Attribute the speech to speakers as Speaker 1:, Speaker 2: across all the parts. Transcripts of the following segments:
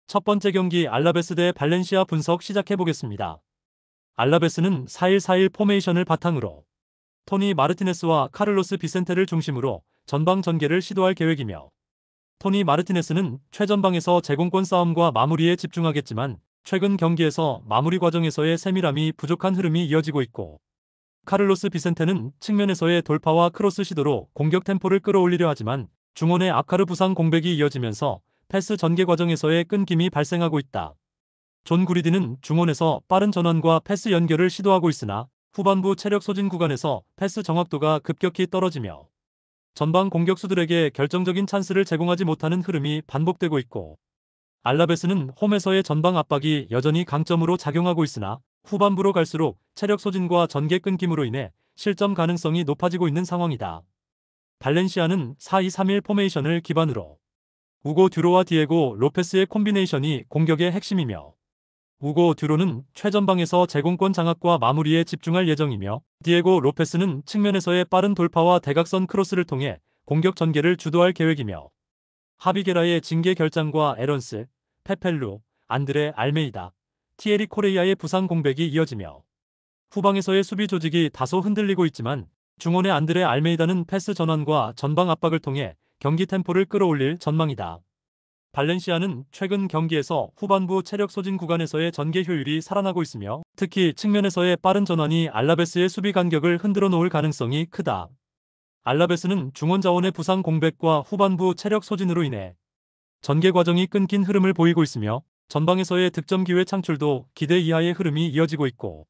Speaker 1: 첫 번째 경기 알라베스 대 발렌시아 분석 시작해보겠습니다. 알라베스는 4-1-4-1 포메이션을 바탕으로 토니 마르티네스와 카를로스 비센테를 중심으로 전방 전개를 시도할 계획이며, 토니 마르티네스는 최전방에서 제공권 싸움과 마무리에 집중하겠지만 최근 경기에서 마무리 과정에서의 세밀함이 부족한 흐름이 이어지고 있고, 카를로스 비센테는 측면에서의 돌파와 크로스 시도로 공격 템포를 끌어올리려 하지만 중원의 아카르 부상 공백이 이어지면서 패스 전개 과정에서의 끊김이 발생하고 있다. 존 구리디는 중원에서 빠른 전환과 패스 연결을 시도하고 있으나 후반부 체력 소진 구간에서 패스 정확도가 급격히 떨어지며 전방 공격수들에게 결정적인 찬스를 제공하지 못하는 흐름이 반복되고 있고, 알라베스는 홈에서의 전방 압박이 여전히 강점으로 작용하고 있으나 후반부로 갈수록 체력 소진과 전개 끊김으로 인해 실점 가능성이 높아지고 있는 상황이다. 발렌시아는 4-2-3-1 포메이션을 기반으로 우고 듀로와 디에고 로페스의 콤비네이션이 공격의 핵심이며, 우고 듀로는 최전방에서 제공권 장악과 마무리에 집중할 예정이며, 디에고 로페스는 측면에서의 빠른 돌파와 대각선 크로스를 통해 공격 전개를 주도할 계획이며, 하비게라의 징계 결장과 에런스, 페펠루, 안드레 알메이다, 티에리 코레이아의 부상 공백이 이어지며 후방에서의 수비 조직이 다소 흔들리고 있지만 중원의 안드레 알메이다는 패스 전환과 전방 압박을 통해 경기 템포를 끌어올릴 전망이다. 발렌시아는 최근 경기에서 후반부 체력 소진 구간에서의 전개 효율이 살아나고 있으며, 특히 측면에서의 빠른 전환이 알라베스의 수비 간격을 흔들어 놓을 가능성이 크다. 알라베스는 중원 자원의 부상 공백과 후반부 체력 소진으로 인해 전개 과정이 끊긴 흐름을 보이고 있으며 전방에서의 득점 기회 창출도 기대 이하의 흐름이 이어지고 있고,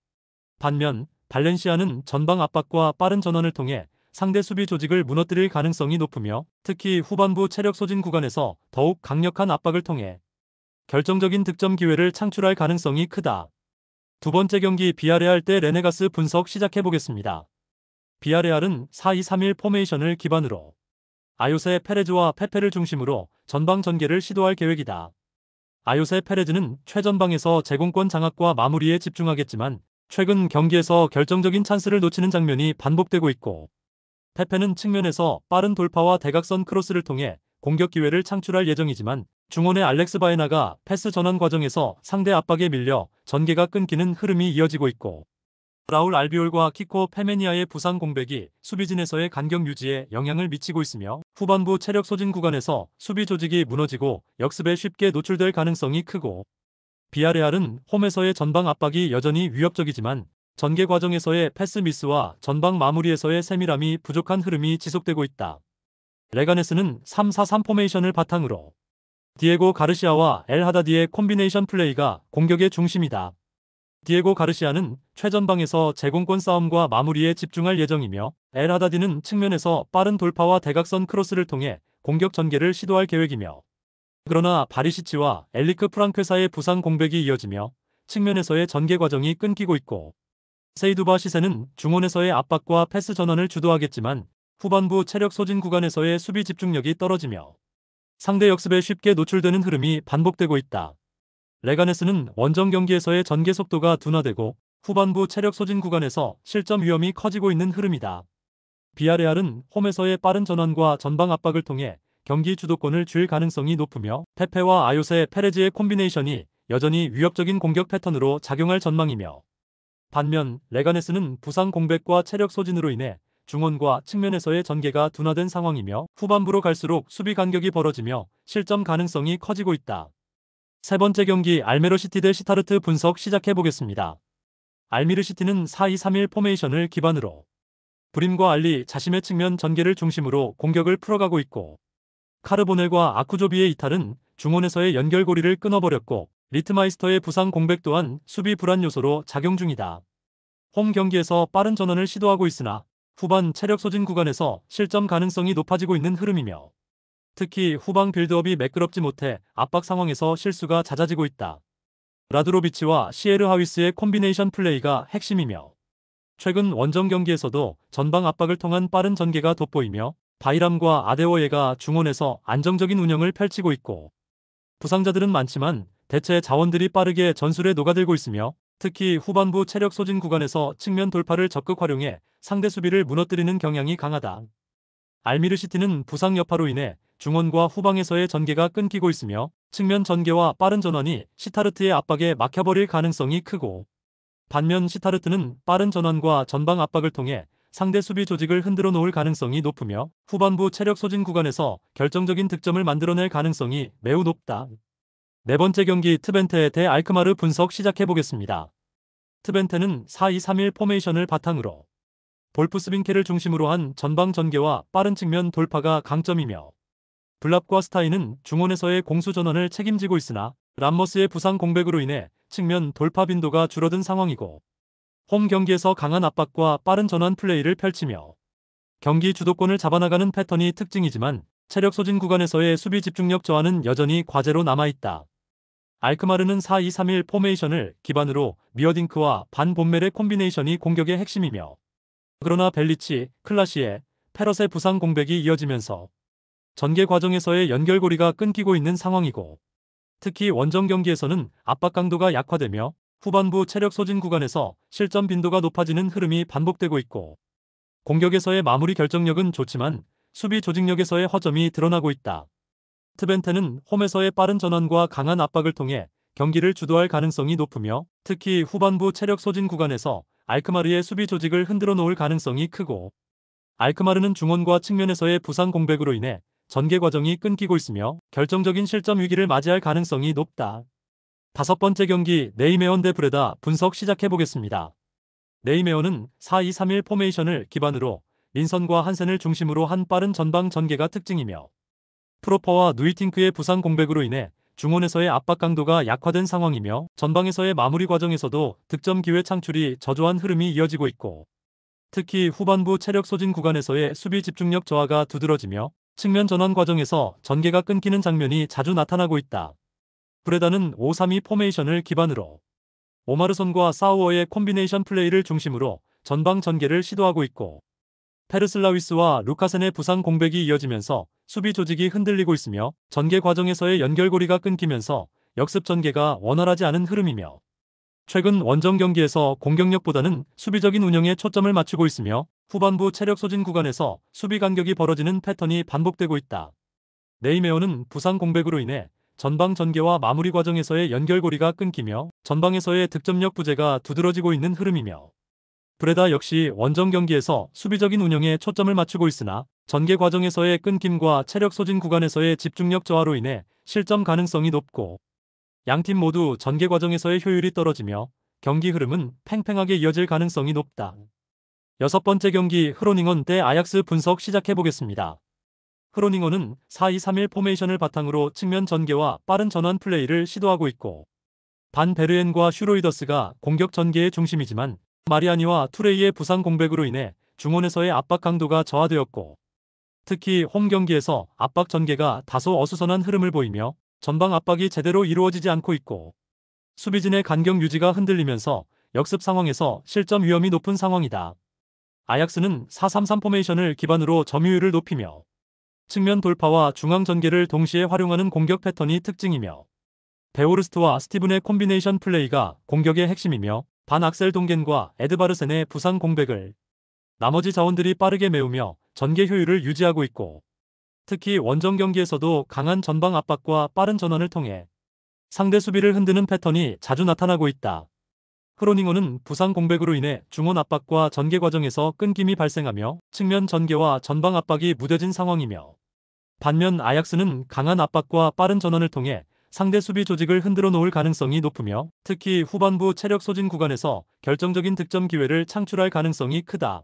Speaker 1: 반면 발렌시아는 전방 압박과 빠른 전환을 통해 상대 수비 조직을 무너뜨릴 가능성이 높으며, 특히 후반부 체력 소진 구간에서 더욱 강력한 압박을 통해 결정적인 득점 기회를 창출할 가능성이 크다. 두 번째 경기 비아레알 대 레네가스 분석 시작해보겠습니다. 비아레알은 4-2-3-1 포메이션을 기반으로 아요세 페레즈와 페페를 중심으로 전방 전개를 시도할 계획이다. 아요세 페레즈는 최전방에서 제공권 장악과 마무리에 집중하겠지만 최근 경기에서 결정적인 찬스를 놓치는 장면이 반복되고 있고, 페페는 측면에서 빠른 돌파와 대각선 크로스를 통해 공격 기회를 창출할 예정이지만 중원의 알렉스 바에나가 패스 전환 과정에서 상대 압박에 밀려 전개가 끊기는 흐름이 이어지고 있고, 라울 알비올과 키코 페메니아의 부상 공백이 수비진에서의 간격 유지에 영향을 미치고 있으며 후반부 체력 소진 구간에서 수비 조직이 무너지고 역습에 쉽게 노출될 가능성이 크고, 비아레알은 홈에서의 전방 압박이 여전히 위협적이지만 전개 과정에서의 패스 미스와 전방 마무리에서의 세밀함이 부족한 흐름이 지속되고 있다. 레가네스는 3-4-3 포메이션을 바탕으로 디에고 가르시아와 엘 하다디의 콤비네이션 플레이가 공격의 중심이다. 디에고 가르시아는 최전방에서 제공권 싸움과 마무리에 집중할 예정이며, 엘 하다디는 측면에서 빠른 돌파와 대각선 크로스를 통해 공격 전개를 시도할 계획이며, 그러나 바리시치와 엘리크 프랑크사의 부상 공백이 이어지며 측면에서의 전개 과정이 끊기고 있고, 세이두바 시세는 중원에서의 압박과 패스 전환을 주도하겠지만 후반부 체력 소진 구간에서의 수비 집중력이 떨어지며 상대 역습에 쉽게 노출되는 흐름이 반복되고 있다. 레가네스는 원정 경기에서의 전개 속도가 둔화되고 후반부 체력 소진 구간에서 실점 위험이 커지고 있는 흐름이다. 비아레알은 홈에서의 빠른 전환과 전방 압박을 통해 경기 주도권을 쥘 가능성이 높으며 페페와 아요세 페레즈의 콤비네이션이 여전히 위협적인 공격 패턴으로 작용할 전망이며, 반면 레가네스는 부상 공백과 체력 소진으로 인해 중원과 측면에서의 전개가 둔화된 상황이며 후반부로 갈수록 수비 간격이 벌어지며 실점 가능성이 커지고 있다. 세 번째 경기 알메로 시티 대 시타르트 분석 시작해보겠습니다. 알미르 시티는 4-2-3-1 포메이션을 기반으로 브림과 알리 자심의 측면 전개를 중심으로 공격을 풀어가고 있고, 카르보넬과 아쿠조비의 이탈은 중원에서의 연결고리를 끊어버렸고 리트마이스터의 부상 공백 또한 수비 불안 요소로 작용 중이다. 홈 경기에서 빠른 전환을 시도하고 있으나 후반 체력 소진 구간에서 실점 가능성이 높아지고 있는 흐름이며, 특히 후방 빌드업이 매끄럽지 못해 압박 상황에서 실수가 잦아지고 있다. 라드로비치와 시에르 하위스의 콤비네이션 플레이가 핵심이며, 최근 원정 경기에서도 전방 압박을 통한 빠른 전개가 돋보이며 바이람과 아데오예가 중원에서 안정적인 운영을 펼치고 있고, 부상자들은 많지만 대체 자원들이 빠르게 전술에 녹아들고 있으며 특히 후반부 체력 소진 구간에서 측면 돌파를 적극 활용해 상대 수비를 무너뜨리는 경향이 강하다. 알미르 시티는 부상 여파로 인해 중원과 후방에서의 전개가 끊기고 있으며 측면 전개와 빠른 전환이 시타르트의 압박에 막혀버릴 가능성이 크고, 반면 시타르트는 빠른 전환과 전방 압박을 통해 상대 수비 조직을 흔들어 놓을 가능성이 높으며 후반부 체력 소진 구간에서 결정적인 득점을 만들어낼 가능성이 매우 높다. 네 번째 경기 트벤테 대 알크마르 분석 시작해보겠습니다. 트벤테는 4-2-3-1 포메이션을 바탕으로 볼프스빈케를 중심으로 한 전방 전개와 빠른 측면 돌파가 강점이며, 블랍과 스타이는 중원에서의 공수 전환을 책임지고 있으나 람머스의 부상 공백으로 인해 측면 돌파 빈도가 줄어든 상황이고, 홈 경기에서 강한 압박과 빠른 전환 플레이를 펼치며 경기 주도권을 잡아나가는 패턴이 특징이지만 체력 소진 구간에서의 수비 집중력 저하는 여전히 과제로 남아있다. 알크마르는 4-2-3-1 포메이션을 기반으로 미어딩크와 반 본멜의 콤비네이션이 공격의 핵심이며, 그러나 벨리치, 클라시에, 페럿의 부상 공백이 이어지면서 전개 과정에서의 연결고리가 끊기고 있는 상황이고, 특히 원정 경기에서는 압박 강도가 약화되며 후반부 체력 소진 구간에서 실점 빈도가 높아지는 흐름이 반복되고 있고, 공격에서의 마무리 결정력은 좋지만 수비 조직력에서의 허점이 드러나고 있다. 트벤테는 홈에서의 빠른 전환과 강한 압박을 통해 경기를 주도할 가능성이 높으며, 특히 후반부 체력 소진 구간에서 알크마르의 수비 조직을 흔들어 놓을 가능성이 크고, 알크마르는 중원과 측면에서의 부상 공백으로 인해 전개 과정이 끊기고 있으며 결정적인 실점 위기를 맞이할 가능성이 높다. 다섯 번째 경기 네이메온 대 브레다 분석 시작해보겠습니다. 네이메온은 4-2-3-1 포메이션을 기반으로 린선과 한센을 중심으로 한 빠른 전방 전개가 특징이며, 프로퍼와 누이팅크의 부상 공백으로 인해 중원에서의 압박 강도가 약화된 상황이며 전방에서의 마무리 과정에서도 득점 기회 창출이 저조한 흐름이 이어지고 있고, 특히 후반부 체력 소진 구간에서의 수비 집중력 저하가 두드러지며 측면 전환 과정에서 전개가 끊기는 장면이 자주 나타나고 있다. 브레다는 5-3-2 포메이션을 기반으로 오마르손과 사우어의 콤비네이션 플레이를 중심으로 전방 전개를 시도하고 있고, 페르슬라위스와 루카센의 부상 공백이 이어지면서 수비 조직이 흔들리고 있으며 전개 과정에서의 연결고리가 끊기면서 역습 전개가 원활하지 않은 흐름이며, 최근 원정 경기에서 공격력보다는 수비적인 운영에 초점을 맞추고 있으며 후반부 체력 소진 구간에서 수비 간격이 벌어지는 패턴이 반복되고 있다. 네이메오는 부상 공백으로 인해 전방 전개와 마무리 과정에서의 연결고리가 끊기며 전방에서의 득점력 부재가 두드러지고 있는 흐름이며, 브레다 역시 원정 경기에서 수비적인 운영에 초점을 맞추고 있으나 전개 과정에서의 끊김과 체력 소진 구간에서의 집중력 저하로 인해 실점 가능성이 높고, 양팀 모두 전개 과정에서의 효율이 떨어지며 경기 흐름은 팽팽하게 이어질 가능성이 높다. 여섯 번째 경기 흐로닝언 대 아약스 분석 시작해보겠습니다. 흐로닝언은 4-2-3-1 포메이션을 바탕으로 측면 전개와 빠른 전환 플레이를 시도하고 있고, 반 베르엔과 슈로이더스가 공격 전개의 중심이지만 마리아니와 투레이의 부상 공백으로 인해 중원에서의 압박 강도가 저하되었고, 특히 홈 경기에서 압박 전개가 다소 어수선한 흐름을 보이며 전방 압박이 제대로 이루어지지 않고 있고, 수비진의 간격 유지가 흔들리면서 역습 상황에서 실점 위험이 높은 상황이다. 아약스는 4-3-3 포메이션을 기반으로 점유율을 높이며 측면 돌파와 중앙 전개를 동시에 활용하는 공격 패턴이 특징이며, 베오르스트와 스티븐의 콤비네이션 플레이가 공격의 핵심이며 반 악셀 동겐과 에드바르센의 부상 공백을 나머지 자원들이 빠르게 메우며 전개 효율을 유지하고 있고, 특히 원정 경기에서도 강한 전방 압박과 빠른 전환을 통해 상대 수비를 흔드는 패턴이 자주 나타나고 있다. 흐로닝어는 부상 공백으로 인해 중원 압박과 전개 과정에서 끊김이 발생하며 측면 전개와 전방 압박이 무뎌진 상황이며, 반면 아약스는 강한 압박과 빠른 전환을 통해 상대 수비 조직을 흔들어 놓을 가능성이 높으며 특히 후반부 체력 소진 구간에서 결정적인 득점 기회를 창출할 가능성이 크다.